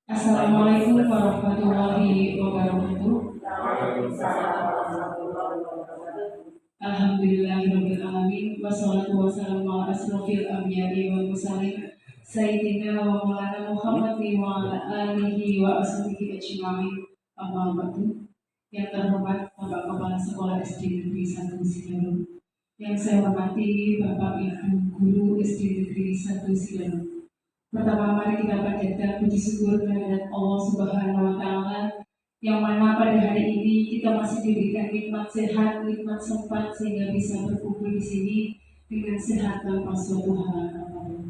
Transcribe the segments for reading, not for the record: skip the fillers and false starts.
Assalamualaikum warahmatullahi wabarakatuh. Alhamdulillahirabbil alamin wassalatu wassalamu ala asrofil anbiya'i wal mursalin sayyidina wa maulana Muhammadin wa ala alihi wa ashabihi ajma'in. Amma ba'du. Yang terhormat Bapak Kepala Sekolah SD Negeri 1 Sidoarjo, yang saya hormati Bapak Ibu Guru SD Negeri 1 Sidoarjo. Pertama, mari kita panjatkan puji syukur kehadirat Allah Subhanahu wa Ta'ala, yang mana pada hari ini kita masih diberikan nikmat sehat, nikmat sempat sehingga bisa berkumpul di sini dengan sehat tanpa suatu halangan.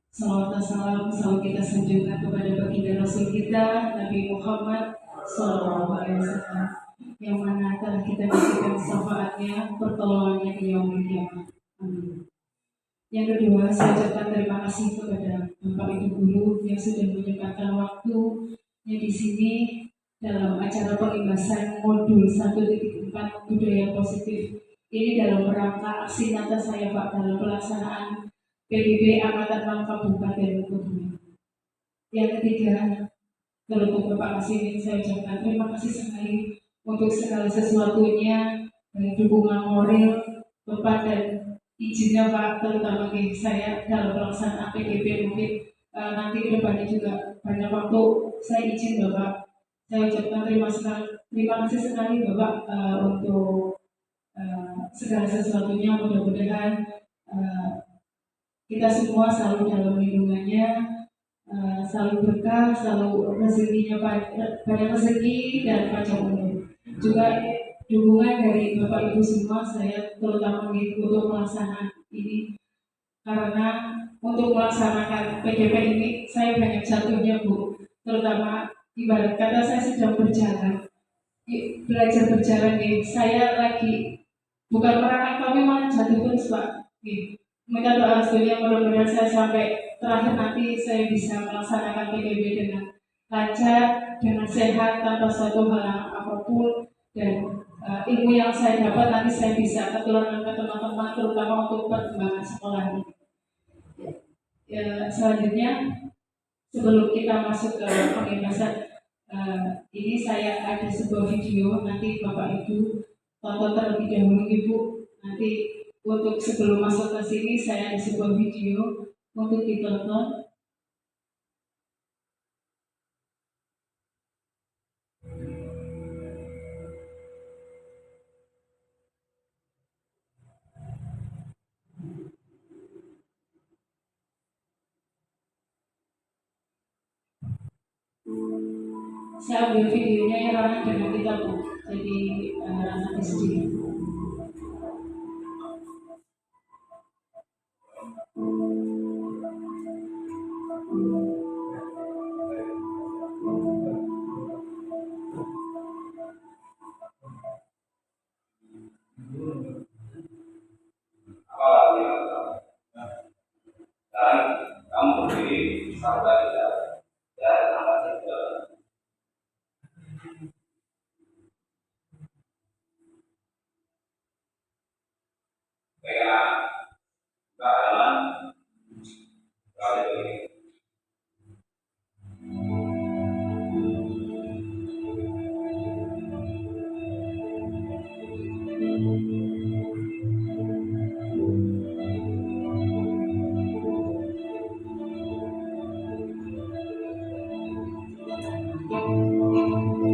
Salawat dan salam selalu kita sanjungkan kepada baginda Rasul kita Nabi Muhammad Sallallahu Alaihi Wasallam, yang mana telah kita berikan syafaatnya, pertolongannya di yaumil kiamat. Amin. Yang kedua, saya ucapkan terima kasih kepada Bapak Ibu Guru yang sudah menyempatkan waktunya di sini dalam acara pengibasan modul 1.4 budaya positif ini dalam rangka aksi nyata saya Pak dalam pelaksanaan PBB Angkatan 6 Kabupaten Kebumen. Yang ketiga, untuk Bapak Kasih saya ucapkan terima kasih sekali untuk segala sesuatunya, dari dukungan moral Bapak dan izinnya Pak, terutama bagi saya dalam pelaksanaan PBB. Mungkin nanti ke depannya juga banyak waktu saya izin Bapak. Saya ucapkan terima kasih sekali Bapak untuk segala sesuatunya. Mudah-mudahan kita semua selalu dalam lindungannya, selalu berkah, selalu rezekinya banyak rezeki dan panjang umur. Juga dukungan dari Bapak Ibu semua, saya terutama untuk melaksanakan ini, karena untuk melaksanakan PDP ini saya banyak jatuhnya Bu, terutama ibarat kata saya sedang berjalan, belajar berjalan nih, saya lagi bukan merangkak tapi malah jatuh terus Pak. Minta doa restunya, mudah-mudahan saya sampai terakhir nanti saya bisa melaksanakan PDB dengan lancar, dengan sehat, tanpa suatu halangan apapun, dan ilmu yang saya dapat nanti saya bisa ketularan ke teman-teman, terutama untuk perkembangan sekolah ini. Selanjutnya, sebelum kita masuk ke pengibasan ini, saya ada sebuah video, nanti Bapak Ibu tonton terlebih dahulu Ibu. Nanti untuk sebelum masuk ke sini saya ada sebuah video untuk ditonton. Saya ambil videonya yang ramah dengan kita Bu, jadi ranah SD. Dan kamu berdiri sampai dan nama saja. Pegang keadaan kali ini.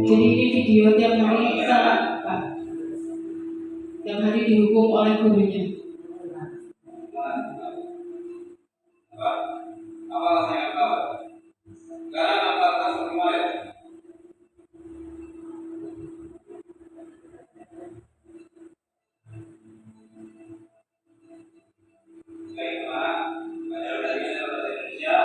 Jadi ini video tiap hari kita Pak, tiap hari dihukum oleh gurunya. Apa rasanya kau? Sekarang apa rasa kemarin? Baiklah, belajar dari bahasa Indonesia,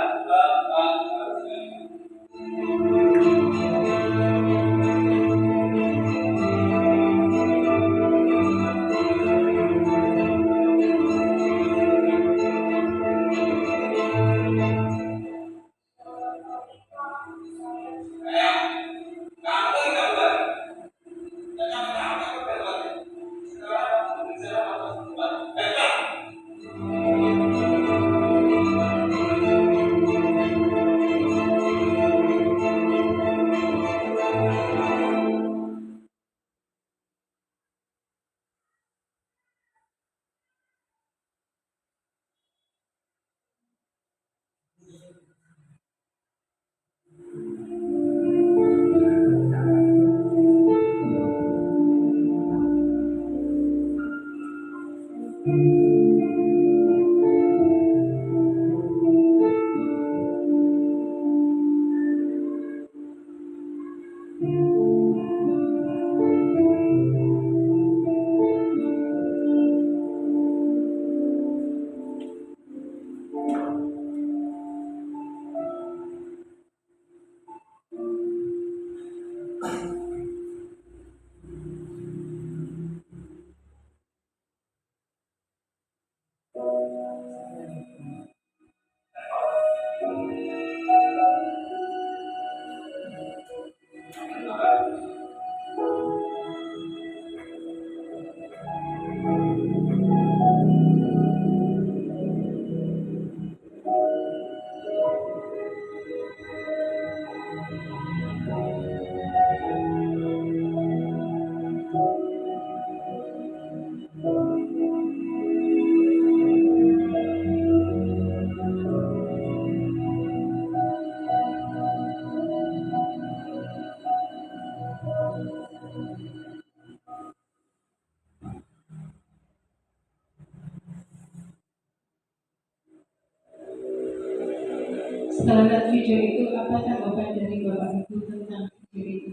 Setelah lihat video itu, apa tanggapan dari Bapak Ibu tentang video itu?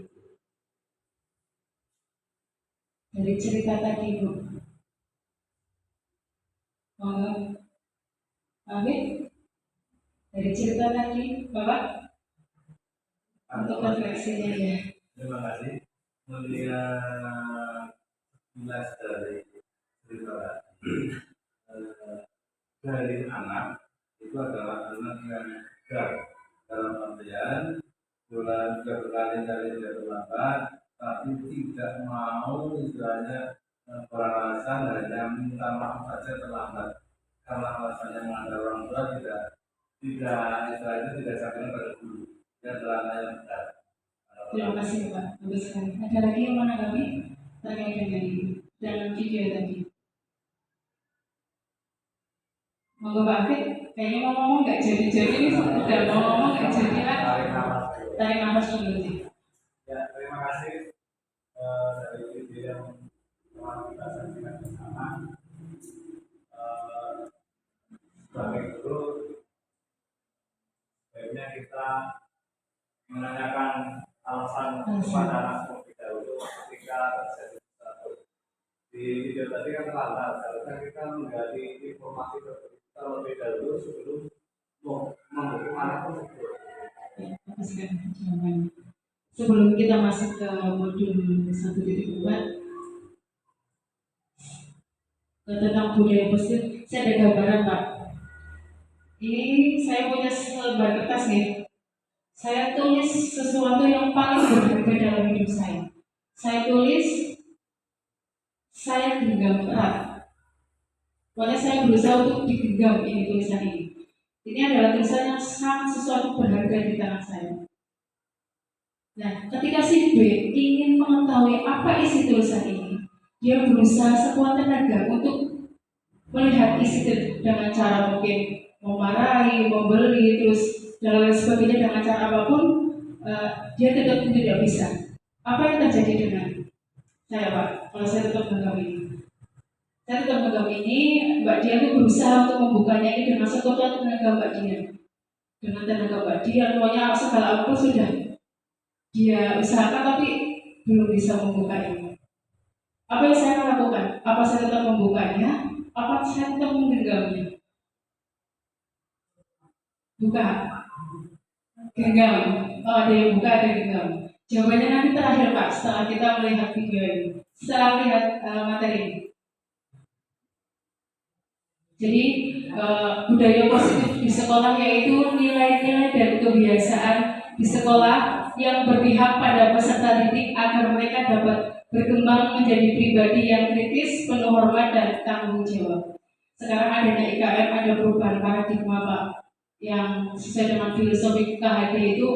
Dari cerita tadi, Bu. Monggo. Amin. Dari cerita tadi, Bapak, untuk refleksinya ya. Terima kasih. Melihat jelas dari cerita dari anak itu adalah anak yang gagal dalam artian bulan berkali-kali dia terlambat, tapi tidak mau istilahnya beralasan hanya minta maaf saja terlambat karena alasannya mengandalkan orang tua tidak istilahnya tidak sampaikan pada guru dan celana yang benar. Terima kasih Pak, bagus sekali. Ada lagi yang menanggapi terkait dengan ini dalam video tadi? Monggo Pak Afid, kayaknya mau ngomong nggak jadi nih, udah mau ngomong nggak jadi lah. Tarik nafas dulu sih. Ya, terima kasih dari video yang telah kita saksikan bersama. Sebagai guru, sebaiknya kita menanyakan alasan kepada anak terlebih dahulu ketika terjadi sesuatu. Di video tadi kan terlambat, seharusnya kita menggali informasi terlebih dahulu sebelum menghukum anak tersebut. Sebelum kita masuk ke modul 1.4 tentang budaya positif, saya ada gambaran Pak. Ini saya punya selembar kertas nih. Saya tulis sesuatu yang paling berharga dalam hidup saya. Saya tulis, saya genggam erat. Pokoknya saya berusaha untuk digenggam ini tulisan ini. Ini adalah tulisan yang sangat sesuatu berharga di tangan saya. Nah, ketika si B ingin mengetahui apa isi tulisan ini, dia berusaha sekuat tenaga untuk melihat isi dengan cara mungkin memarahi, membeli, terus dan lain sebagainya dengan cara apapun, dia tetap tidak bisa. Apa yang terjadi dengan saya Pak? Kalau saya tetap genggam ini, Mbak Dia itu berusaha untuk membukanya ini dengan sekuat tenaga Mbak Dia, dengan tenaga Mbak Dia, pokoknya segala apa sudah dia usahakan tapi belum bisa membuka ini. Apa yang saya lakukan? Apa saya tetap membukanya? Apa saya tetap menggenggamnya? Buka, genggam. Oh, ada yang buka, ada yang genggam. Jawabannya nanti terakhir Pak, setelah kita melihat video ini, setelah melihat materi ini. Jadi budaya positif di sekolah yaitu nilai-nilai dan kebiasaan di sekolah yang berpihak pada peserta didik agar mereka dapat berkembang menjadi pribadi yang kritis, penuh hormat dan tanggung jawab. Sekarang adanya IKM, ada perubahan paradigma Pak, yang sesuai dengan filosofi KHD itu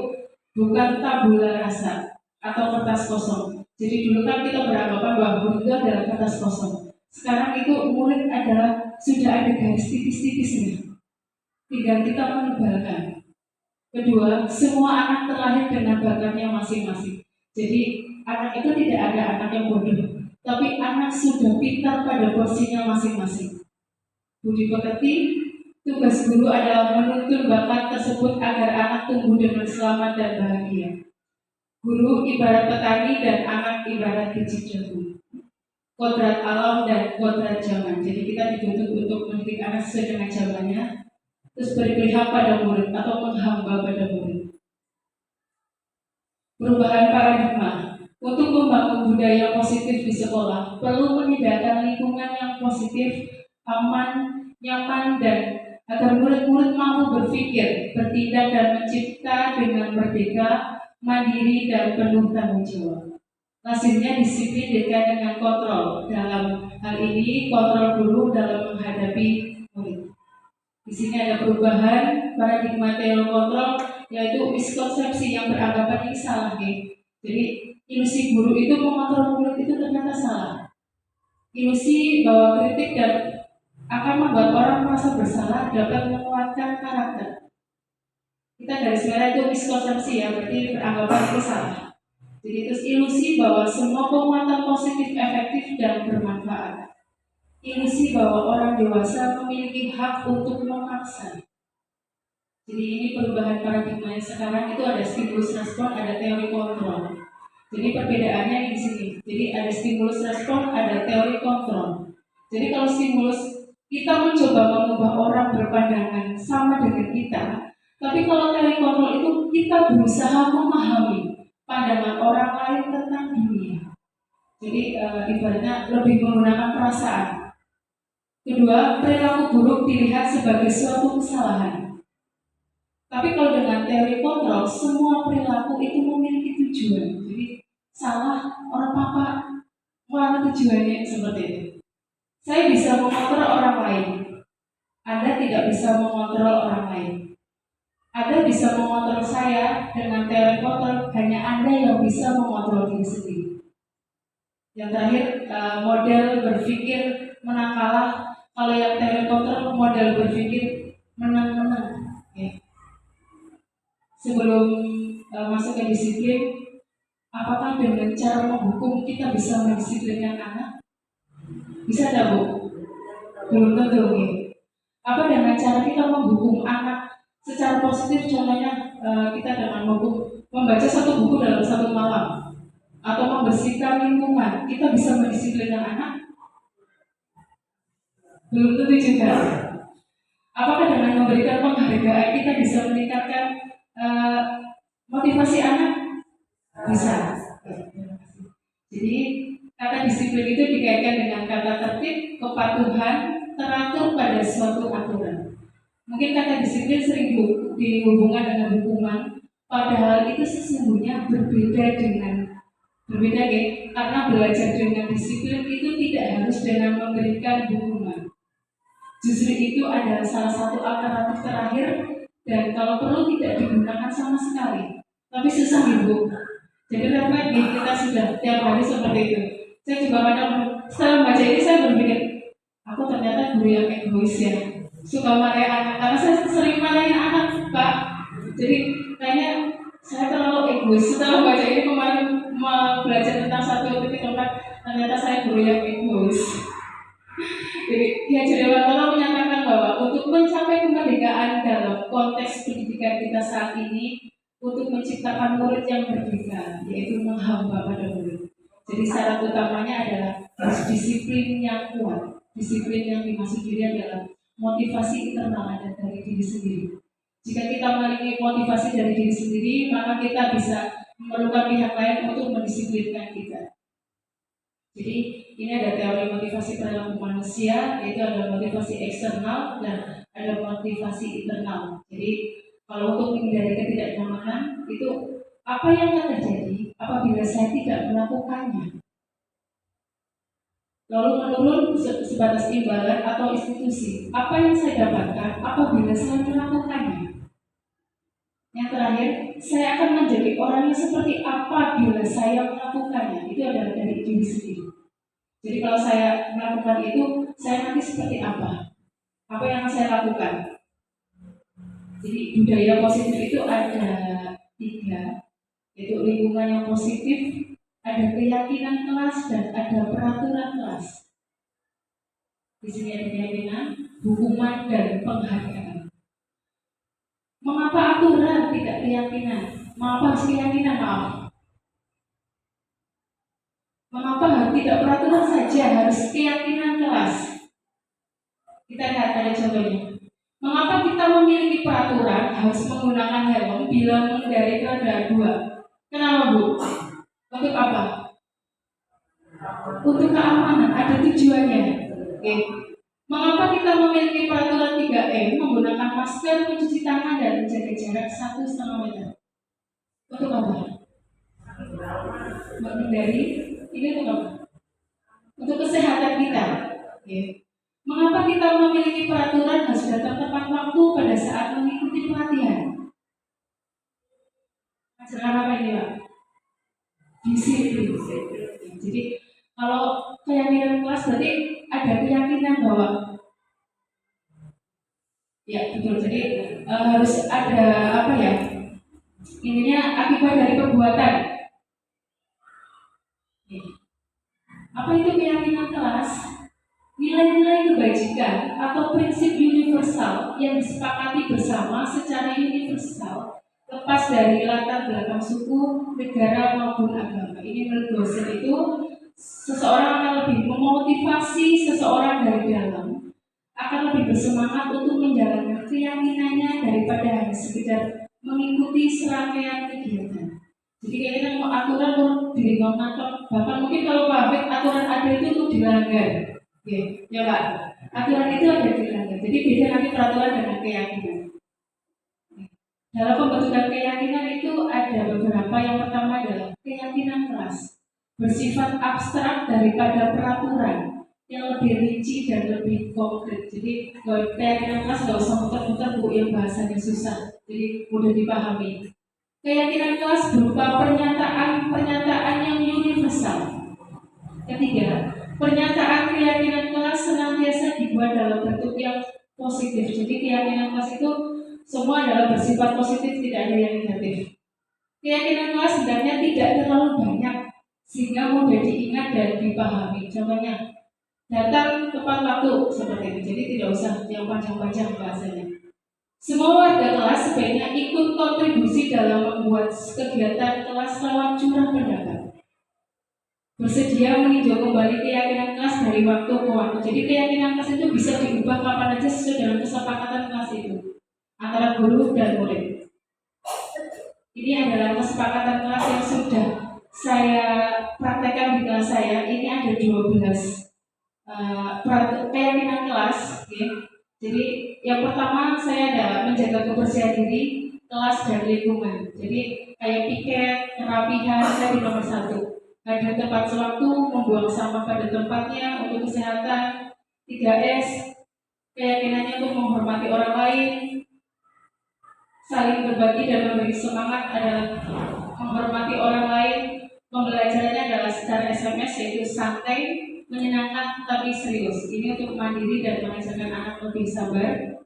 bukan tabula rasa atau kertas kosong. Jadi dulu kan kita beranggapan bahwa guru itu adalah kertas kosong. Sekarang itu murid adalah sudah ada garis tipis-tipisnya. Tinggal kita menebalkan. Kedua, semua anak terlahir dengan bakatnya masing-masing. Jadi anak itu tidak ada anak yang bodoh, tapi anak sudah pintar pada porsinya masing-masing. Budi pekerti, tugas guru adalah menuntun bakat tersebut agar anak tumbuh dengan selamat dan bahagia. Guru ibarat petani dan anak ibarat biji jagung. Kodrat alam dan kodrat zaman. Jadi kita dituntut untuk mendidik anak sesuai dengan zamannya, terus berpihak pada murid atau menghamba pada murid. Perubahan paradigma. Untuk membangun budaya positif di sekolah, perlu menyediakan lingkungan yang positif, aman, nyaman, dan agar murid-murid mampu berpikir, bertindak, dan mencipta dengan merdeka, mandiri, dan penuh tanggung jawab. Hasilnya disiplin dikaitkan dengan kontrol. Dalam hal ini, kontrol guru dalam menghadapi murid. Di sini ada perubahan paradigma teori kontrol yaitu miskonsepsi yang beranggapan ini salah, ya. Jadi ilusi guru itu mengontrol murid itu ternyata salah. Ilusi bahwa kritik dan akan membuat orang merasa bersalah dapat menguatkan karakter. Kita garis merah itu miskonsepsi, ya, berarti beranggapan itu salah. Jadi terus ilusi bahwa semua penguatan positif efektif dan bermanfaat. Ilusi bahwa orang dewasa memiliki hak untuk memaksa. Jadi ini perubahan paradigma yang sekarang itu ada stimulus respon, ada teori kontrol. Jadi perbedaannya di sini. Jadi ada stimulus respon, ada teori kontrol. Jadi kalau stimulus kita mencoba mengubah orang berpandangan sama dengan kita, tapi kalau teori kontrol itu kita berusaha memahami pandangan orang lain tentang dunia. Jadi ibaratnya lebih menggunakan perasaan. Kedua, perilaku buruk dilihat sebagai suatu kesalahan. Tapi kalau dengan teori kontrol, semua perilaku itu memiliki tujuan. Jadi salah orang apa mana tujuannya seperti itu. Saya bisa mengontrol orang lain. Anda tidak bisa mengontrol orang lain. Anda bisa mengontrol saya dengan teori kontrol, hanya Anda yang bisa mengontrol diri sendiri. Yang terakhir, model berpikir menang kalah. Kalau yang teori kontrol, model berpikir menang-menang. Ya. Sebelum masuk ke disiplin, apakah dengan cara menghukum kita bisa mendisiplinkan anak? Bisa tidak, Bu? Belum tentu. Ya. Apa dengan cara kita menghukum anak secara positif? Contohnya kita dengan membaca satu buku dalam satu malam, atau membersihkan lingkungan, kita bisa mendisiplinkan anak? Belum tentu juga. Apakah dengan memberikan penghargaan kita bisa meningkatkan motivasi anak? Bisa. Jadi kata disiplin itu dikaitkan dengan kata tertib, kepatuhan, teratur pada suatu aturan. Mungkin kata disiplin sering dihubungkan dengan hukuman, padahal itu sesungguhnya berbeda, ya, karena belajar dengan disiplin itu tidak harus dengan memberikan hukuman. Justru itu adalah salah satu alternatif terakhir, dan kalau perlu tidak digunakan sama sekali. Tapi susah, Ibu. Jadi refleks kita sudah tiap hari seperti itu. Saya juga kadang setelah baca ini saya berpikir, aku ternyata guru yang egois, ya. Suka marahin anak, karena saya sering marahin anak, Pak. Jadi kayaknya saya terlalu egois. Setelah baca ini kemarin belajar tentang 1.4, ternyata saya guru yang egois. Jadi Dewan Tolong menyatakan bahwa untuk mencapai kemerdekaan dalam konteks pendidikan kita saat ini, untuk menciptakan murid yang merdeka, yaitu menghamba pada murid. Jadi syarat utamanya adalah harus disiplin yang kuat. Disiplin yang dimaksud diri adalah motivasi internal ada dari diri sendiri. Jika kita memiliki motivasi dari diri sendiri, maka kita bisa memerlukan pihak lain untuk mendisiplinkan kita. Jadi ini ada teori motivasi perilaku manusia, yaitu ada motivasi eksternal dan ada motivasi internal. Jadi kalau untuk menghindari ketidaknyamanan, itu apa yang akan terjadi apabila saya tidak melakukannya? Lalu menurun sebatas imbalan atau institusi, apa yang saya dapatkan apabila saya melakukannya? Yang terakhir, saya akan menjadi orang yang seperti apa bila saya melakukannya. Itu adalah dari diri sendiri. Jadi kalau saya melakukan itu, saya nanti seperti apa? Apa yang saya lakukan? Jadi budaya positif itu ada 3, yaitu lingkungan yang positif, ada keyakinan kelas, dan ada peraturan kelas. Di sini ada keyakinan, hukuman, dan penghargaan. Mengapa aturan tidak keyakinan? Mengapa harus keyakinan? Maaf. Mengapa tidak peraturan saja, harus keyakinan kelas? Kita lihat ada contohnya. Mengapa kita memiliki peraturan harus menggunakan helm bila mengendarai roda 2? Kenapa, Bu? Untuk apa? Untuk keamanan, ada tujuannya. Oke. Mengapa kita memiliki peraturan 3M menggunakan masker, mencuci tangan, dan menjaga jarak 1,5 meter? Untuk apa? Menghindari, ini untuk apa? Untuk kesehatan kita. Oke. Mengapa kita memiliki peraturan harus datang tepat waktu pada saat mengikuti pelatihan? Ajaran apa ini Pak? Disiplin. Jadi kalau keyakinan kelas berarti ada keyakinan bahwa ya betul. Jadi harus ada apa ya? Intinya akibat dari perbuatan. Apa itu keyakinan kelas? Nilai-nilai kebajikan atau prinsip universal yang disepakati bersama secara universal lepas dari latar belakang suku, negara maupun agama. Ini menurut dosen itu seseorang akan lebih memotivasi seseorang dari dalam, akan lebih bersemangat untuk menjalankan keyakinannya daripada hanya sekedar mengikuti serangkaian kegiatan. Jadi kayaknya mau aturan untuk diri nonton, bahkan mungkin kalau pabrik aturan ada itu untuk dilanggar. Oke, ya Pak. Aturan itu ada dilanggar. Jadi beda nanti peraturan dengan keyakinan. Dalam pembentukan keyakinan itu ada beberapa. Yang pertama adalah keyakinan kelas, bersifat abstrak daripada peraturan yang lebih rinci dan lebih konkret. Jadi keyakinan kelas nggak usah muter-muter bu yang bahasanya susah, jadi mudah dipahami. Keyakinan kelas berupa pernyataan-pernyataan yang universal. Ketiga, pernyataan keyakinan kelas senantiasa dibuat dalam bentuk yang positif. Jadi keyakinan kelas itu semua adalah bersifat positif, tidak ada yang negatif. Keyakinan kelas sebenarnya tidak terlalu banyak sehingga mudah diingat dan dipahami. Contohnya, datang tepat waktu seperti ini. Jadi tidak usah yang panjang-panjang bahasanya. Semua warga kelas sebaiknya ikut kontribusi dalam membuat kegiatan kelas lewat curah pendapat. Bersedia meninjau kembali keyakinan kelas dari waktu ke waktu. Jadi keyakinan kelas itu bisa diubah kapan aja sesuai dengan kesepakatan kelas itu antara guru dan murid. Ini adalah kesepakatan kelas yang sudah saya praktekkan di kelas saya. Ini ada 12 keyakinan kelas. Okay. Jadi yang pertama saya adalah menjaga kebersihan diri, kelas dan lingkungan. Jadi kayak piket, kerapihan, saya di nomor 1. Hadir tepat sewaktu, membuang sampah pada tempatnya untuk kesehatan. 3S, keyakinannya untuk menghormati orang lain, saling berbagi dan memberi semangat adalah menghormati orang lain. Pembelajarannya adalah secara SMS yaitu santai, menyenangkan tapi serius. Ini untuk mandiri dan mengajarkan anak lebih sabar.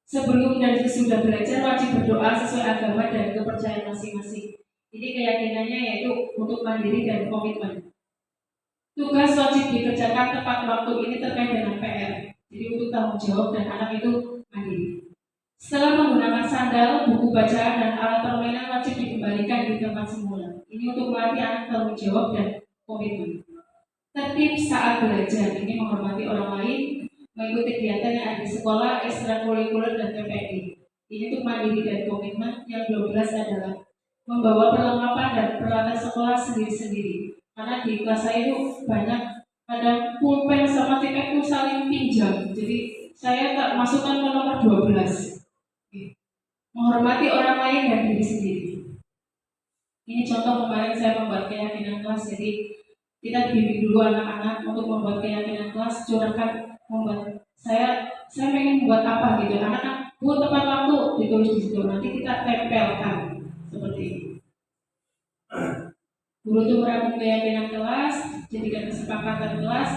Sebelum dan sesudah belajar wajib berdoa sesuai agama dan kepercayaan masing-masing. Ini keyakinannya yaitu untuk mandiri dan komitmen. Tugas wajib dikerjakan tepat waktu ini terkait dengan PR. Jadi untuk tanggung jawab dan anak itu mandiri. Setelah menggunakan sandal, buku bacaan dan alat permainan wajib dikembalikan di tempat semula. Ini untuk melatih anak tanggung jawab dan komitmen. Tertib saat belajar, ini menghormati orang lain, mengikuti kegiatan yang ada di sekolah, ekstrakurikuler dan PPI. Ini untuk mandiri dan komitmen. Yang 12 adalah membawa perlengkapan dan peralatan sekolah sendiri-sendiri. Karena di kelas saya itu banyak ada pulpen sama tiket itu saling pinjam. Jadi saya tak masukkan ke nomor 12. Menghormati orang lain dan diri sendiri. Ini contoh kemarin saya membuat keyakinan kelas. Jadi kita dibimbing dulu anak-anak untuk membuat keyakinan kelas, curahkan membuat saya pengen membuat apa gitu. Anak-anak buat tepat waktu ditulis di situ. Nanti kita tempelkan seperti ini. Guru itu meramu keyakinan kelas, jadikan kesepakatan kelas,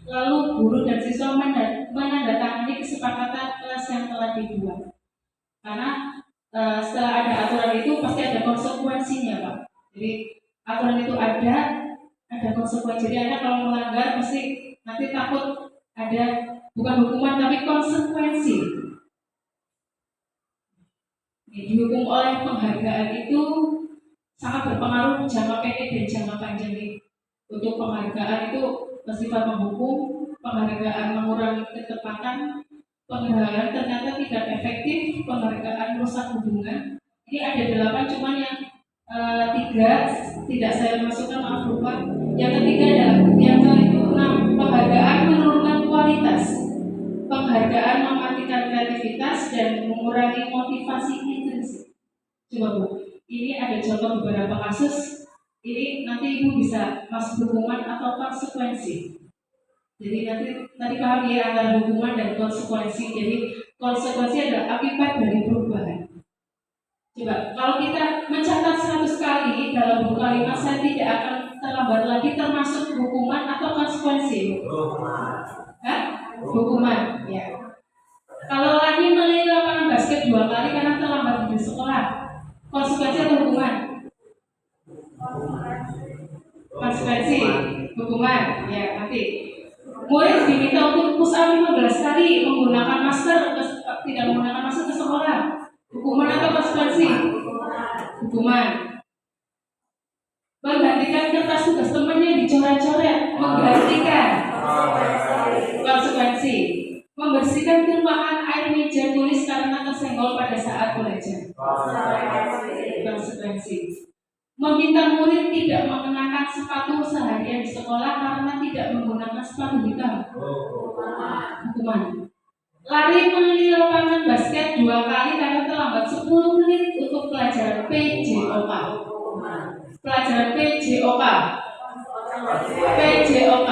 lalu guru dan siswa menandatangani kesepakatan kelas yang telah dibuat. Karena setelah ada aturan itu pasti ada konsekuensinya Pak. Jadi aturan itu ada konsekuensi. Jadi Anda kalau melanggar pasti nanti takut ada bukan hukuman tapi konsekuensi. Dihukum oleh penghargaan itu sangat berpengaruh jangka pendek dan jangka panjang. Untuk penghargaan itu bersifat menghukum, penghargaan mengurangi ketepatan, penghargaan ternyata tidak efektif, penghargaan merusak hubungan. Ini ada 8, cuman yang 3 tidak saya masukkan, maaf lupa. Yang ketiga adalah yang ke-6, penghargaan menurunkan kualitas, penghargaan mematikan kreativitas dan mengurangi motivasi intrinsik. Coba Bu, ini ada contoh beberapa kasus. Ini nanti Ibu bisa masuk hukuman atau konsekuensi. Jadi nanti paham ya antara hukuman dan konsekuensi. Jadi konsekuensi adalah akibat dari perubahan. Coba, kalau kita mencatat 100 kali dalam buku kalimat, saya tidak akan terlambat lagi, termasuk hukuman atau konsekuensi. Hah? Hukuman, ya. Kalau lagi melihat lapangan basket 2 kali karena terlambat di sekolah, konsekuensi atau hukuman? Konsekuensi, hukuman, ya nanti. Murid diminta untuk push up 15 kali menggunakan masker, tidak menggunakan masker ke sekolah. Hukuman atau konsekuensi? Hukuman. Menggantikan kertas tugas temannya dicoret-coret, menggantikan. Konsekuensi. Membersihkan tumpahan air meja tulis karena tersenggol pada saat belajar. Konsekuensi. Meminta murid tidak mengenakan sepatu seharian di sekolah karena tidak menggunakan sepatu hitam. Hukuman. Lari mengelilingi lapangan basket 2 kali karena terlambat 10 menit untuk pelajaran PJOK. Pelajaran PJOK. PJOK.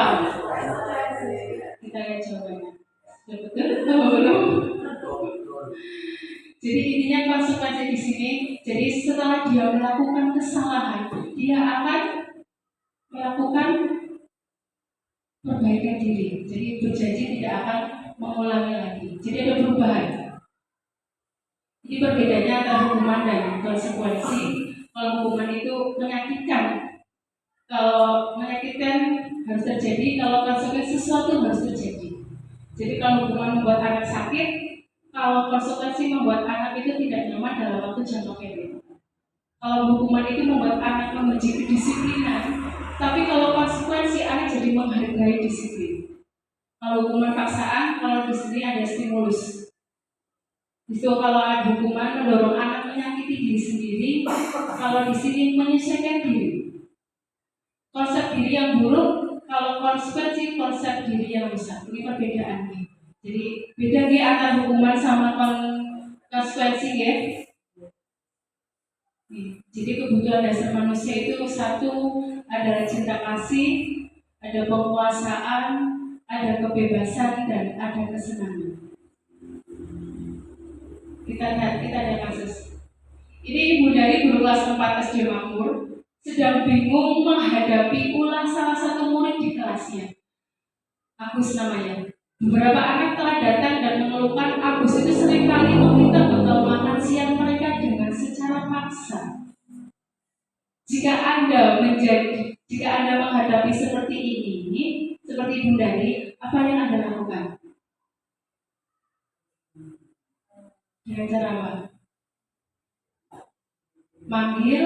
Kita lihat jawabannya. Betul? Belum? Jadi intinya konsekuensi di sini. Jadi setelah dia melakukan kesalahan, dia akan melakukan perbaikan diri. Jadi berjanji tidak akan mengulangi lagi. Jadi ada perubahan. Ini perbedaannya antara hukuman dan konsekuensi. Kalau hukuman itu menyakitkan, kalau menyakitkan harus terjadi, kalau konsekuensi sesuatu harus terjadi. Jadi kalau hukuman membuat anak sakit, kalau konsekuensi membuat anak itu tidak nyaman dalam waktu jangka pendek. Kalau hukuman itu membuat anak membenci kedisiplinan, tapi kalau konsekuensi anak jadi menghargai disiplin. Kalau hukuman paksaan, kalau di sini ada stimulus. Itu kalau ada hukuman mendorong anak menyakiti diri sendiri, kalau di sini menyesuaikan diri. Konsep diri yang buruk, kalau konsekuensi konsep diri yang rusak. Ini perbedaannya. Jadi beda dia antara hukuman sama konsekuensi ya. Jadi kebutuhan dasar manusia itu satu adalah cinta kasih, ada penguasaan, ada kebebasan dan ada kesenangan. Kita ada kasus. Ini ibu dari guru kelas 4 SD Makmur sedang bingung menghadapi ulah salah satu murid di kelasnya. Agus namanya. Beberapa anak telah datang dan mengeluhkan Agus itu seringkali meminta bekal makan siang mereka dengan secara paksa. Jika Anda menghadapi seperti ini, seperti ibu dari, apa yang Anda lakukan? Dengan cara apa? Manggil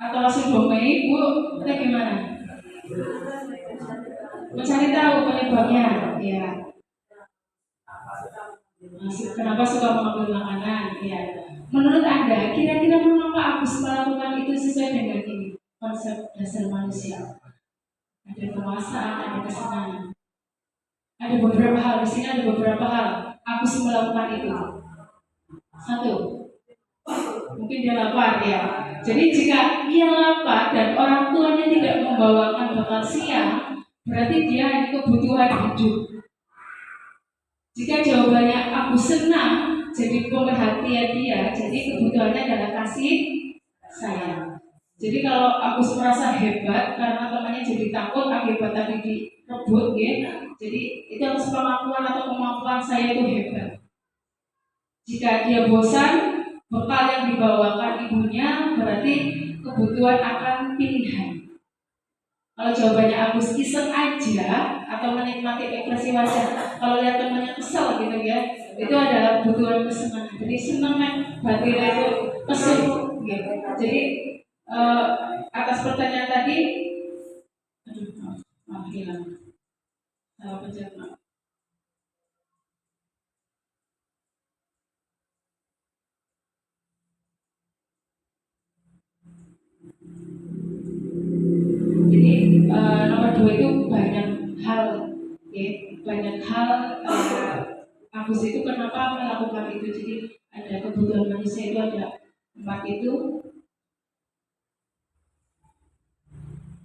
atau langsung domai, Bu? Atau gimana? Mencari tahu penyebabnya, ya. Kenapa suka mengambil makanan? Ya. Menurut Anda, kira-kira mengapa Agus melakukan itu sesuai dengan ini konsep dasar manusia? Ada penguasaan, ada kesenangan. Ada beberapa hal di sini, ada beberapa hal Agus melakukan itu. Satu, mungkin dia lapar ya. Jadi jika dia lapar dan orang tuanya tidak membawakan bekal siang, berarti dia hanya kebutuhan hidup. Jika jawabannya aku senang, jadi pemerhatian dia, jadi kebutuhannya adalah kasih sayang. Jadi kalau aku merasa hebat karena temannya jadi takut akibat tadi direbut ya, jadi itu harus pengakuan atau kemampuan saya itu hebat. Jika dia bosan, bekal yang dibawakan ibunya berarti kebutuhan akan pilihan. Kalau jawabannya Agus iseng aja atau menikmati ekspresi wajah, kalau lihat temannya kesel gitu ya, itu adalah kebutuhan kesenangan. Jadi senang batin itu kesel gitu. Jadi atas pertanyaan tadi, maaf hilang, salah pencet maaf. Jadi nomor 2 itu banyak hal, ya, banyak hal. Agus itu kenapa melakukan itu? Jadi ada kebutuhan manusia itu ada 4 itu.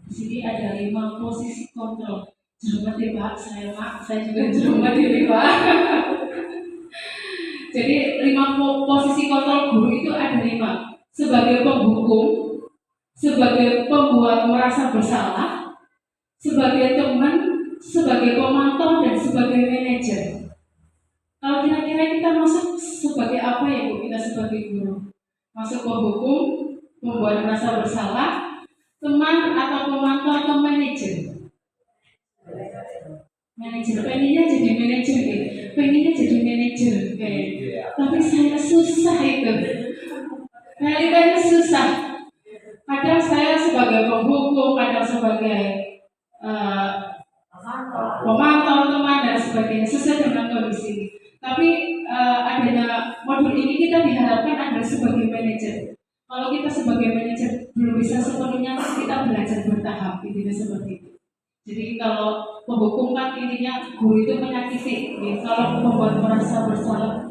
Di sini ada 5 posisi kontrol. Cermat ya Pak, saya juga cermat ini Pak. Jadi 5 posisi kontrol guru itu ada 5. Sebagai penghukum, sebagai pembuat merasa bersalah, sebagai teman, sebagai pemantau, dan sebagai manajer. Kalau kira-kira kita masuk sebagai apa ya Bu? Kita sebagai guru masuk penghukum, membuat merasa bersalah, teman atau pemantau atau manajer. Manajer, pengennya jadi manajer gitu. Pengennya jadi manajer kayak. Tapi saya susah itu. Realitanya susah. Kadang saya sebagai penghukum, kadang sebagai pemantau teman dan sebagainya sesuai dengan kondisi. Tapi adanya modul ini kita diharapkan adalah sebagai manajer. Kalau kita sebagai manajer belum bisa sepenuhnya, kita belajar bertahap, intinya seperti itu. Jadi kalau penghukum kan intinya guru itu menyakiti, ya. Kalau membuat merasa bersalah,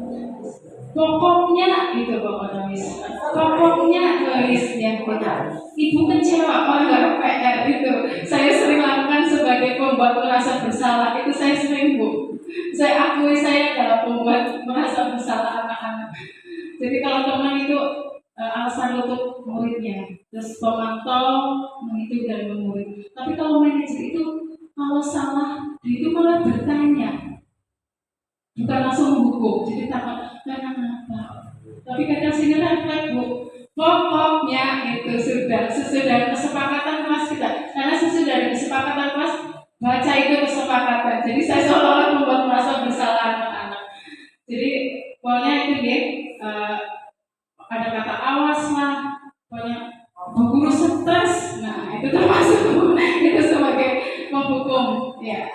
pokoknya itu pokoknya ya ibu kecewa nggak PR itu. Saya sering lakukan sebagai pembuat merasa bersalah itu, saya sering Bu. Saya akui saya adalah pembuat merasa bersalah anak-anak. Jadi kalau teman itu alasan untuk muridnya, terus pemantau menghitung dan memurid. Tapi kalau manajer itu kalau salah, dia itu malah bertanya, bukan langsung menghukum. Jadi takut kenapa. Tapi kadang sini refleks Bu, pokoknya itu sudah sesudah kesepakatan kelas kita. Karena sesudah dari kesepakatan kelas, baca itu kesepakatan. Jadi saya seolah-olah membuat merasa bersalah anak-anak. Jadi pokoknya itu dia. Ada kata awas lah, pokoknya bu guru stres, nah itu termasuk itu sebagai penghukum, ya.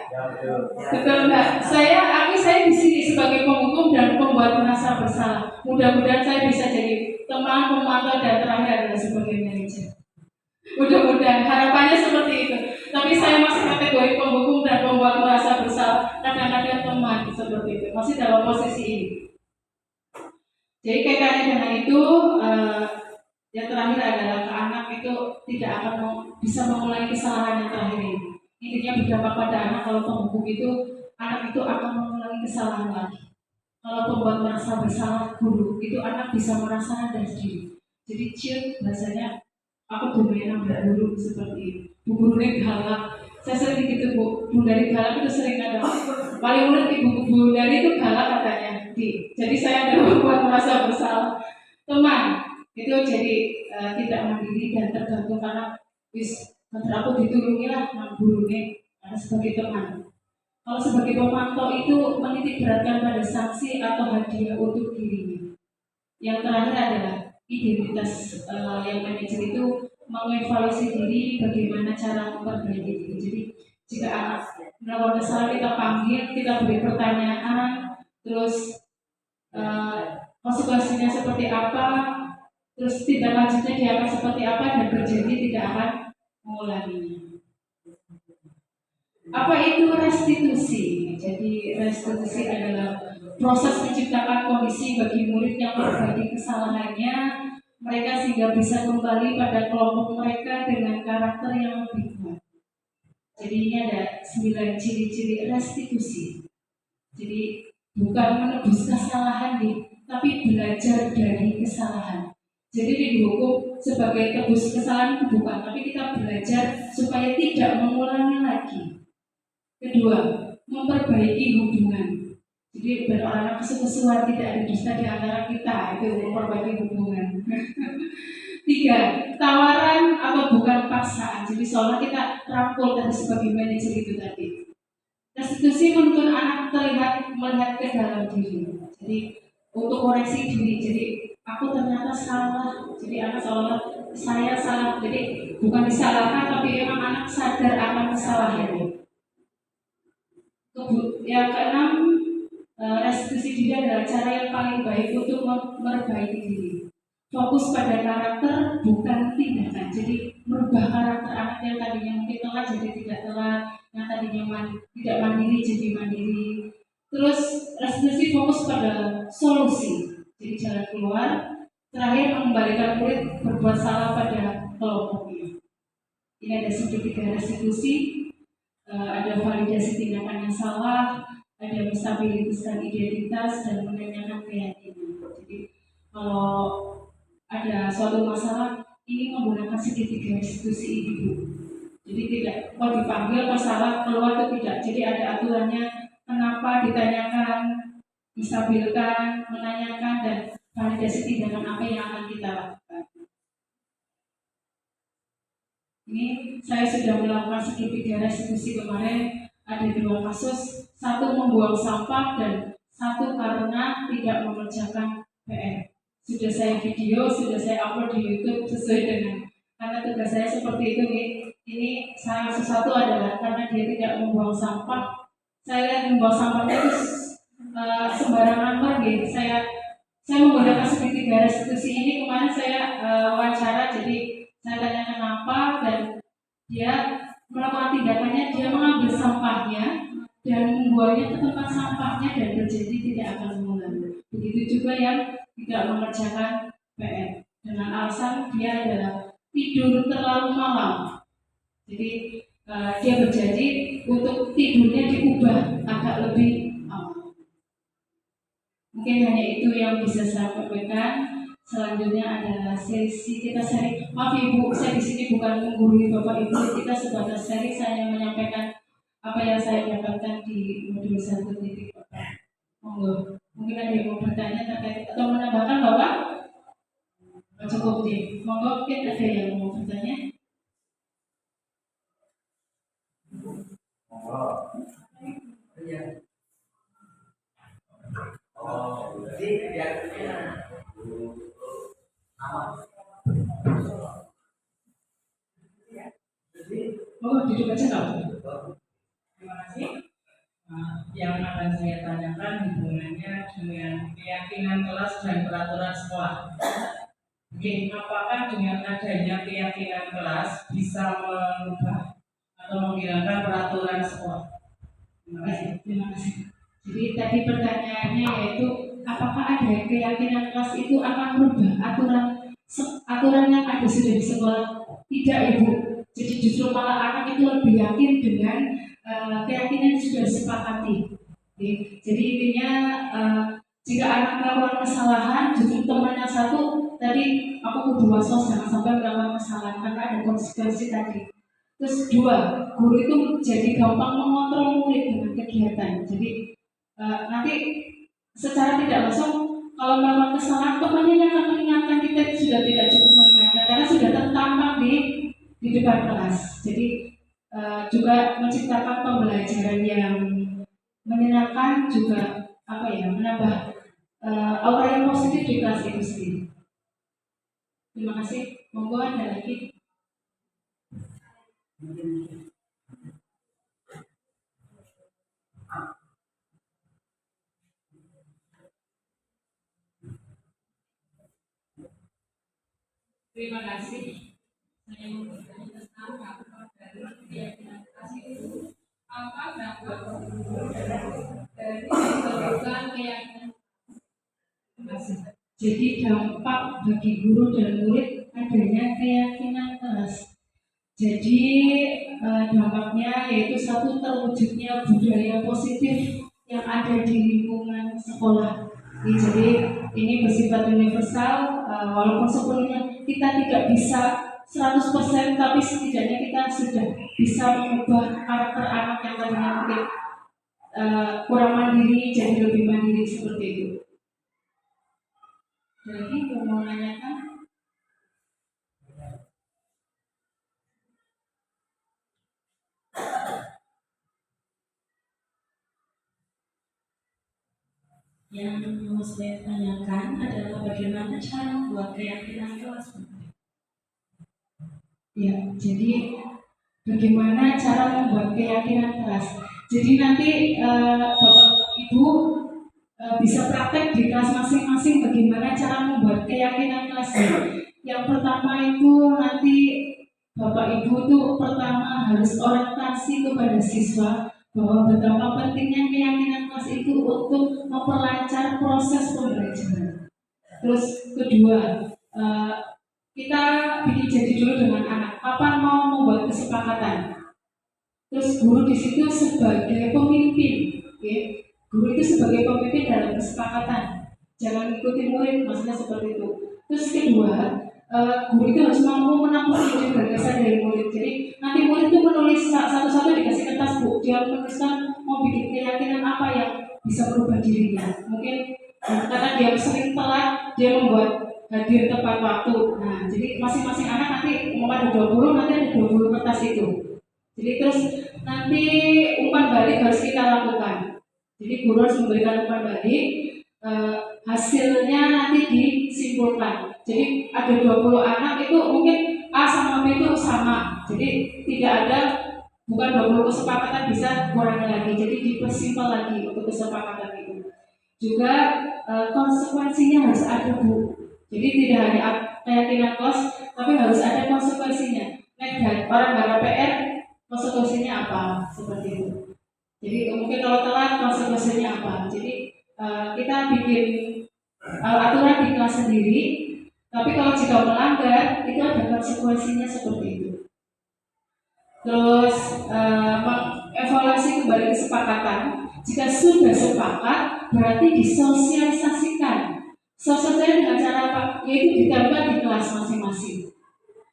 Betul enggak? Saya di sini sebagai penghukum dan pembuat merasa bersalah. Mudah-mudahan saya bisa jadi teman, pemantau, dan terakhir adalah sebagai manajer. Mudah-mudahan harapannya seperti itu. Tapi saya masih kategori penghukum dan pembuat merasa bersalah. Kadang-kadang teman seperti itu, masih dalam posisi ini. Jadi kaitannya dengan itu, yang terakhir adalah ke anak itu tidak akan bisa mengulangi kesalahan yang terakhir ini. Intinya berdampak pada anak. Kalau penghukum itu, anak itu akan mengulangi kesalahan lagi. Kalau pembuat merasa bersalah guru, itu anak bisa merasakan dari sendiri. Jadi ciut bahasanya, aku domain Bu guru seperti itu. Bu guru ini galak. Saya sering gitu Bu, Bu dari galak itu sering ada. Paling murid ibu dari itu galak katanya. Jadi saya adalah membuat merasa bersalah. Teman itu jadi tidak mandiri dan tergantung karena aku ditulungi lah guru ini sebagai teman. Kalau sebagai pemantau itu menitik beratkan pada sanksi atau hadiah untuk dirinya. Yang terakhir adalah identitas yang manajer itu mengevaluasi diri, bagaimana cara memperbaiki diri. Jadi jika anak melakukan kesalahan kita panggil, kita beri pertanyaan, terus konsekuensinya seperti apa, terus tindak lanjutnya dia akan seperti apa, dan berjanji tidak akan mengulanginya. Apa itu restitusi? Jadi restitusi adalah proses menciptakan kondisi bagi murid yang memperbaiki kesalahannya mereka sehingga bisa kembali pada kelompok mereka dengan karakter yang lebih kuat. Jadi ini ada 9 ciri-ciri restitusi. Jadi bukan menebus kesalahan tapi belajar dari kesalahan. Jadi dihukum sebagai tebus kesalahan itu bukan, tapi kita belajar supaya tidak mengulangi lagi. Kedua, memperbaiki hubungan. Jadi berorang kesusuan, tidak ada dusta di antara kita, itu memperbaiki hubungan. 3, tawaran atau bukan paksaan. Jadi seolah kita rangkul tadi sebagai manajer itu tadi. Restitusi menuntut anak melihat ke dalam diri. Jadi untuk koreksi diri. Jadi aku ternyata salah. Jadi anak seolah saya salah. Jadi bukan disalahkan, tapi memang anak sadar akan kesalahannya. Yang keenam, restitusi diri adalah cara yang paling baik untuk memperbaiki diri. Fokus pada karakter bukan tindakan. Jadi merubah karakter anak yang tadinya mungkin telat jadi tidak telat, yang tadinya tidak mandiri jadi mandiri. Terus restitusi fokus pada solusi, jadi jalan keluar. Terakhir, mengembalikan murid berbuat salah pada kelompoknya. Ini ada segitiga restitusi. Ada validasi tindakan yang salah, ada menstabilitaskan identitas dan menanyakan keyakinan. kalau ada suatu masalah ini menggunakan segitiga restitusi ini Bu. Jadi tidak mau dipanggil masalah keluar atau tidak. Jadi ada aturannya kenapa ditanyakan, distabilkan, menanyakan dan validasi tindakan apa yang akan kita lakukan. Ini saya sudah melakukan segitiga restitusi kemarin, ada 2 kasus, satu membuang sampah dan satu karena tidak mengerjakan PR. Sudah saya video, sudah saya upload di YouTube sesuai dengan karena tugas saya seperti itu nih. Ini salah sesuatu adalah karena dia tidak membuang sampah. Saya lihat membuang sampahnya itu sembarangan pergi. Saya menggunakan segitiga restitusi ini kemarin saya wawancara, jadi saya tanya kenapa dan dia melakukan tindakannya, dia mengambil sampahnya dan membuangnya ke tempat sampahnya dan berjanji tidak akan mengulang. Begitu juga yang tidak mengerjakan PR dengan alasan dia adalah tidur terlalu malam. Jadi dia berjanji untuk tidurnya diubah agak lebih awal. Mungkin hanya itu yang bisa saya sampaikan. Selanjutnya adalah sesi kita sharing. Maaf Ibu, saya di sini bukan menggurui Bapak Ibu. Kita sebatas sharing, saya menyampaikan apa yang saya dapatkan di modul 1.4. Monggo. Mungkin ada yang mau bertanya terkait atau menambahkan Bapak? Cukup deh. Monggo, mungkin ada yang mau bertanya. Oh, duduk aja nggak? Terima kasih. Yang akan saya tanyakan hubungannya dengan keyakinan kelas dan peraturan sekolah. Oke, apakah dengan adanya keyakinan kelas bisa mengubah atau menghilangkan peraturan sekolah? Terima kasih. Terima kasih. Jadi tadi pertanyaannya yaitu apakah ada keyakinan kelas itu akan merubah aturan yang ada sudah di sekolah? Tidak Ibu. Jadi justru malah anak itu lebih yakin dengan keyakinan yang sudah disepakati. Oke. Jadi intinya jika anak melakukan kesalahan, justru teman yang satu tadi aku kudu wasos jangan sampai melakukan kesalahan karena ada konsekuensi tadi. Terus 2, guru itu jadi gampang mengontrol murid dengan kegiatan. Jadi nanti secara tidak langsung kalau melakukan kesalahan, temannya yang akan mengingatkan kita itu sudah tidak cukup mengingatkan karena sudah tertampang di depan kelas. Jadi juga menciptakan pembelajaran yang menyenangkan, juga menambah aura yang positif di kelas itu sendiri. Terima kasih. Monggo ada lagi. Terima kasih. Saya mau bertanya tentang apa dari keyakinan kasih itu apa dampak dari pembentukan keyakinan. Terima kasih. Jadi dampak bagi guru dan murid adanya keyakinan kelas. Jadi dampaknya yaitu satu, terwujudnya budaya positif yang ada di lingkungan sekolah. Jadi ini bersifat universal, walaupun sebelumnya kita tidak bisa 100%, tapi setidaknya kita sudah bisa mengubah karakter anak yang tadinya mungkin kurang mandiri jadi lebih mandiri seperti itu. Jadi mau menanyakan? Yang mau saya tanyakan adalah bagaimana cara membuat keyakinan kelas. Ya, jadi bagaimana cara membuat keyakinan kelas. Jadi nanti Bapak Ibu bisa praktek di kelas masing-masing bagaimana cara membuat keyakinan kelas. Yang pertama itu nanti Bapak Ibu tuh pertama harus orientasi kepada siswa bahwa betapa pentingnya keyakinan kelas itu untuk memperlancar proses pembelajaran. Terus kedua, kita bikin jadi dulu dengan anak. Kapan mau membuat kesepakatan? Terus guru di situ sebagai pemimpin, okay? Guru itu sebagai pemimpin dalam kesepakatan. jangan ikuti murid, maksudnya seperti itu. Terus kedua, guru itu harus mampu menampung ide gagasan dari murid. Jadi nanti murid itu menulis satu-satu dikasih kertas, Bu, dia menuliskan mau bikin keyakinan apa yang bisa merubah dirinya. Mungkin karena dia sering telat, dia membuat hadir tepat waktu. Nah, jadi masing-masing anak nanti mau ada 20, nanti ada 20 kertas itu. Jadi terus nanti umpan balik harus kita lakukan. Jadi guru harus memberikan umpan balik, hasilnya nanti disimpulkan. Jadi ada 20 anak itu mungkin A sama B itu sama. Jadi tidak ada, bukan 20 kesepakatan bisa kurangi lagi. Jadi dipersimpel lagi untuk kesepakatan itu. Juga konsekuensinya harus ada, Bu. Jadi tidak hanya keyakinan kelas, tapi harus ada konsekuensinya. Dan orang nggak ada PR, konsekuensinya apa? Seperti itu. Jadi mungkin kalau telat konsekuensinya apa? Jadi kita bikin aturan di kelas sendiri, tapi kalau jika melanggar itu ada konsekuensinya seperti itu. Terus mengevaluasi kembali kesepakatan. Jika sudah sepakat, berarti disosialisasikan. Sosialisasi dengan cara apa? Yaitu ditambah di kelas masing-masing.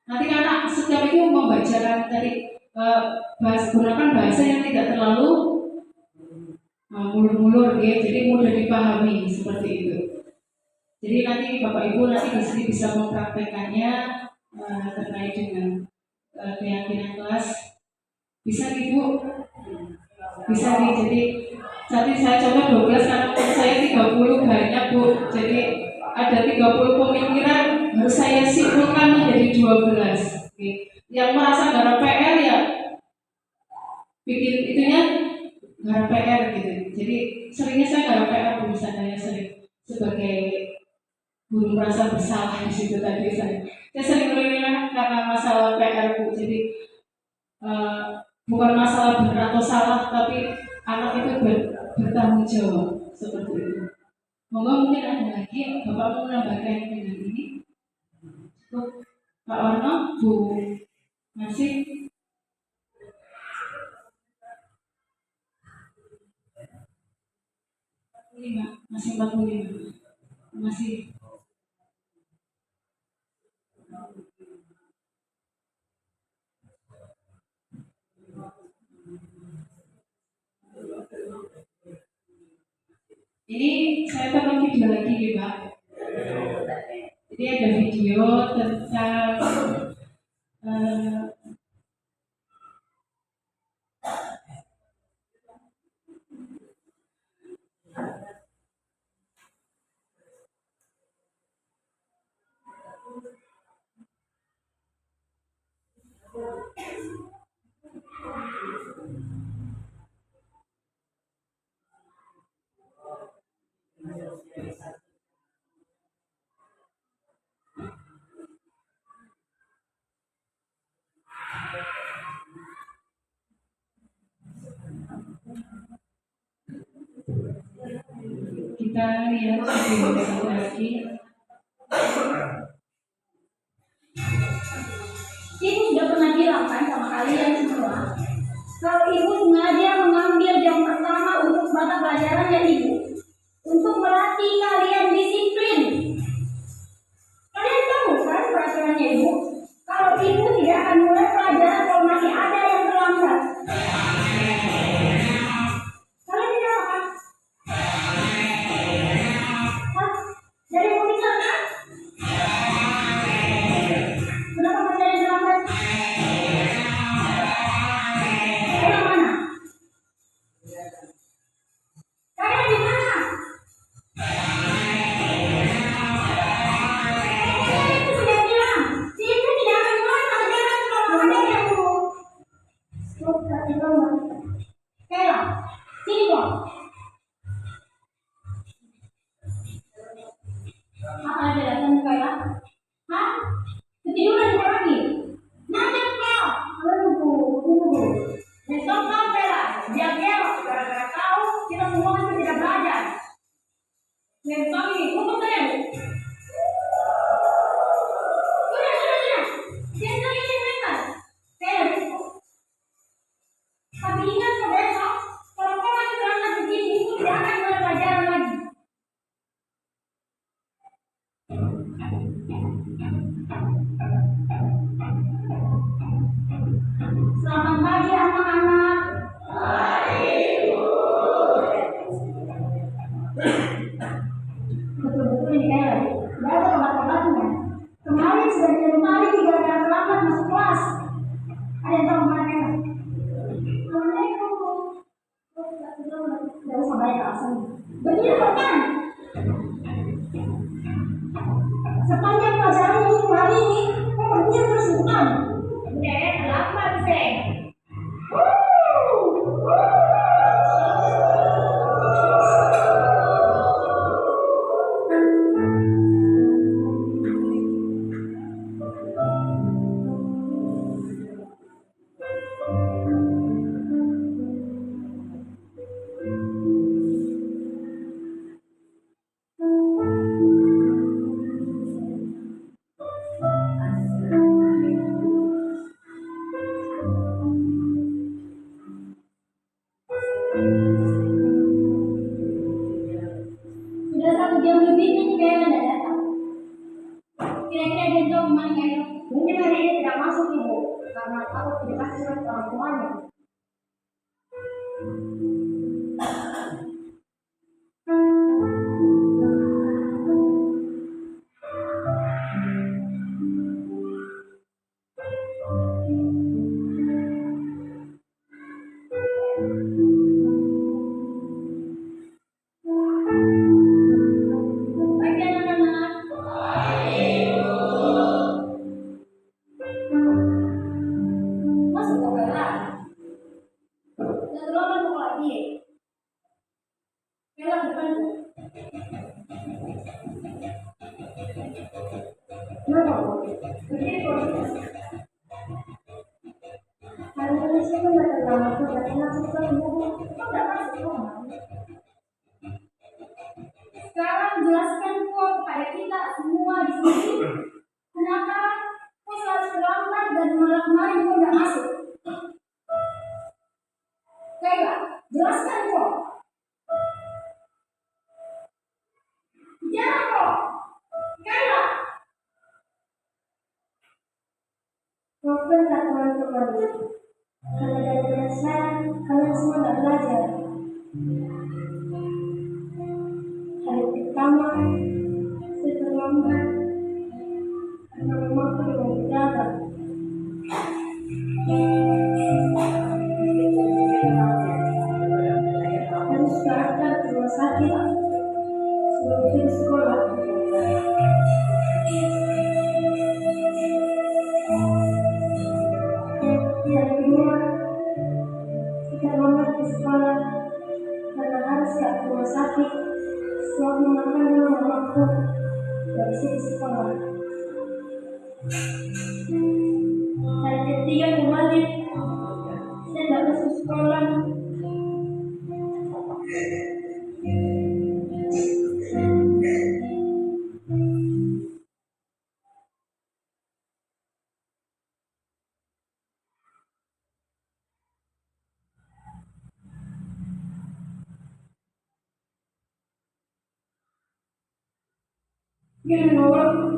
Nanti karena setiap itu membaca dari gunakan bahasa yang tidak terlalu mulur-mulur, ya, jadi mudah dipahami seperti itu. Jadi nanti Bapak Ibu nanti di sini bisa mempraktekannya terkait dengan keyakinan kelas. Bisa Ibu? Bisa nih. Jadi tadi saya coba 12 karena menurut saya 30 banyak, Bu. Jadi ada 30 pemikiran harus saya simpulkan menjadi 12. Oke. Yang merasa nggak ada PR ya bikin itunya nggak ada PR gitu. Jadi seringnya saya nggak ada PR, Bu, saya sering sebagai guru merasa bersalah di situ tadi saya sering menilai karena masalah PR, Bu. Jadi bukan masalah benar atau salah, tapi anak itu bertanggung jawab seperti itu. Mungkin ada lagi Bapak mau menambahkan dengan ini? Pak Warno, Bu masih? Masih 45. Masih. Ini saya tonton video lagi ya, Pak. Jadi ada video tentang kita lihat video satu lagi. Ibu sudah pernah bilang kan sama kalian semua, kalau ibu sengaja mengambil jam pertama untuk mata pelajarannya ibu, untuk melatih kalian disiplin. Kalian tahu kan peraturannya ibu? Kalau ibu tidak akan mulai pelajaran kalau masih ada yang terlambat. Kalian tidak apa? Hah? Jadi mau bicara kan? Kenapa masih ada yang terlambat? Kalian mana? Kalian di mana? Itu sudah bilang, si ibu tidak akan mulai pelajaran kalau on. Udah terlambat sih. Sudah 1 jam lebih nih kayak nggak datang. Kira-kira dia tahu kemana kayak? Mungkin hari ini tidak masuk ibu, karena aku tidak kasih surat ke orang tuanya. Pagi anak-anak. Masuk ke kelas. Dan terlalu mau lagi. Kelas depan. Kenapa? Berdiri kok. Hari ini siapa nggak terlambat tuh? Tapi masuk ke ibu. Kok nggak masuk kok? Sekarang jelaskan kok kepada kita semua di sini. Kenapa kok selalu terlambat dan malah kemarin kok nggak masuk? Kayla, jelaskan kok. Jangan kok. Kayla. Maafkan tak teman-teman. Karena dari saya, kalian semua nggak belajar. Hari pertama, saya terlambat. Karena mamaku yang menjaga. Harus diantar ke rumah sakit sebelum saya sekolah. Hari kedua, kita lambat ke sekolah karena harus ke rumah sakit setelah memakan dengan mamaku dari sini sekolah. Hari ketiga kembali, saya tidak masuk sekolah. Gimana waktu?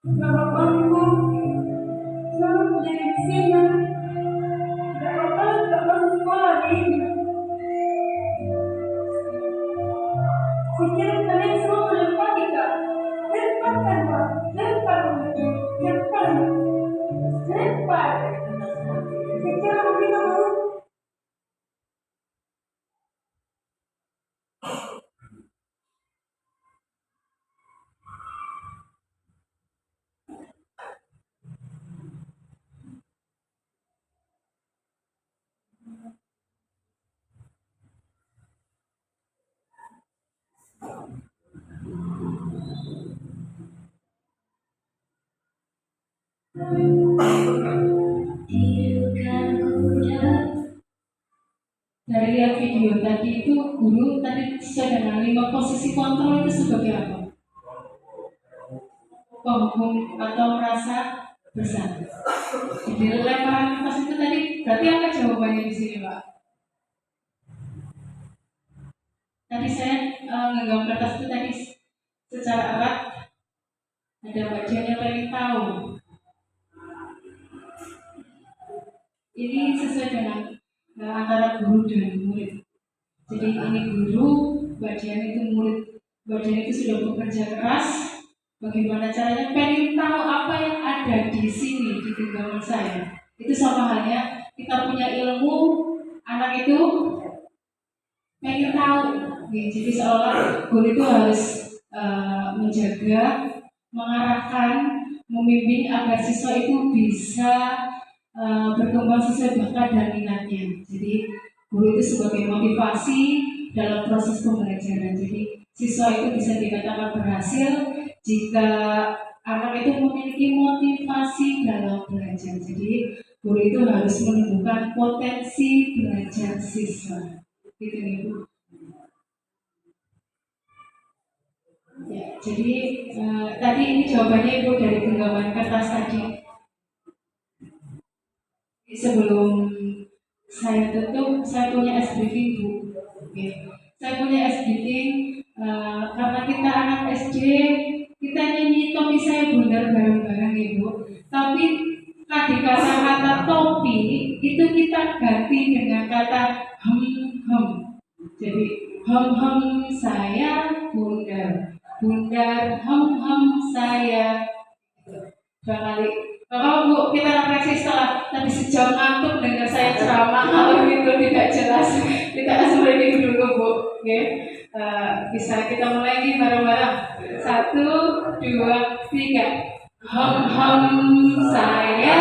Bapakku selalu menjadi singa. Bapak tak masuk sekolah ini. Sekiranya kalian semua melempar kita. Lemparkan Pak, lempar, lempar, lempar. Sekiranya kita mau. Dari lihat video tadi itu, guru tadi sedang 5 posisi kontrol itu sebagai apa? Penghukum atau merasa bersalah. Jadi lemparan kertas itu tadi, berarti apa jawabannya di sini, Pak? Tadi saya ngegang kertas itu tadi secara erat, ada wajahnya paling tahu. ini sesuai dengan antara guru dan murid. Jadi ini guru, Mbak Dian itu murid. Mbak Dian itu sudah bekerja keras. Bagaimana caranya? Pengen tahu apa yang ada di sini di genggaman saya. Itu sama halnya kita punya ilmu, anak itu pengen tahu. Jadi seolah guru itu harus menjaga, mengarahkan, membimbing agar siswa itu bisa berkembang sesuai bakat dan minatnya. Jadi guru itu sebagai motivasi dalam proses pembelajaran. Jadi siswa itu bisa dikatakan berhasil jika anak itu memiliki motivasi dalam belajar. Jadi guru itu harus menumbuhkan potensi belajar siswa. Gitu Ibu. Ya, jadi tadi ini jawabannya Ibu dari genggaman kertas tadi. Sebelum saya tutup, saya punya S briefing Bu. Oke. Saya punya S briefing karena kita anak SD, kita nyanyi topi saya bundar bareng-bareng Ibu. Tapi tadi kata-kata topi itu kita ganti dengan kata hem. Jadi hem saya bundar, bundar hem saya. Barangkali kalau Bu kita refleksi setelah tadi sejam ngantuk dengar saya ceramah kalau itu tidak jelas, tidak seperti dulu Bu. Oke. Bisa kita mulai nih bareng-bareng. 1, 2, 3. Hem saya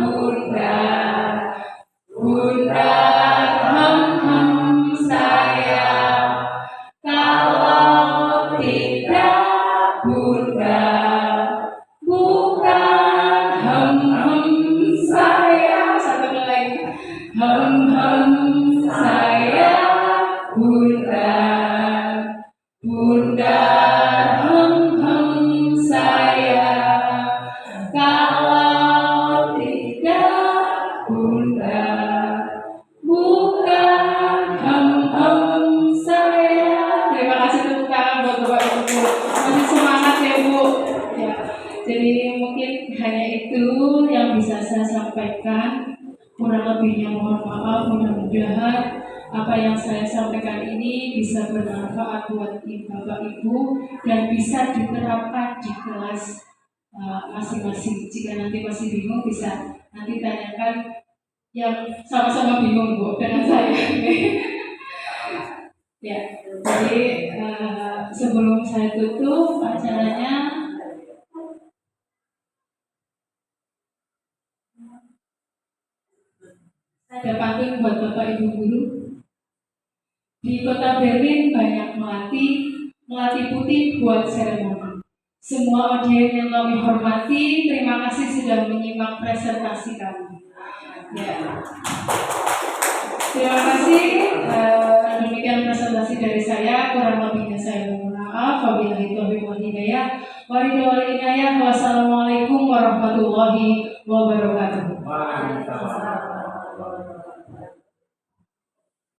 bundar, bundar hem saya. Kalau tidak bundar, bukan hem saya. Satu lagi. Hem saya bundar, bundar hem saya. Kalau tidak bundar, bukan hem saya. Terima kasih tepuk tangan buat Bapak Ibu. Masih semangat ya Bu. Ya. Jadi mungkin hanya itu yang bisa saya sampaikan. Kurang lebihnya mohon maaf. Mudah-mudahan apa yang saya sampaikan ini bisa bermanfaat buat Bapak Ibu dan bisa diterapkan di kelas masing-masing. Jika nanti masih bingung bisa nanti tanyakan yang sama-sama bingung Bu dengan saya. Ya, jadi sebelum saya tutup acaranya, ada pantun buat Bapak Ibu guru. Di kota Berlin banyak melati putih buat seremoni. Semua audien yang kami hormati, terima kasih sudah menyimak presentasi kami. Ya. Terima kasih. Demikian presentasi dari saya. Kurang lebihnya saya mohon maaf. Wabillahi taufiq wal hidayah. Wassalamualaikum warahmatullahi wabarakatuh. Waalaikumsalam.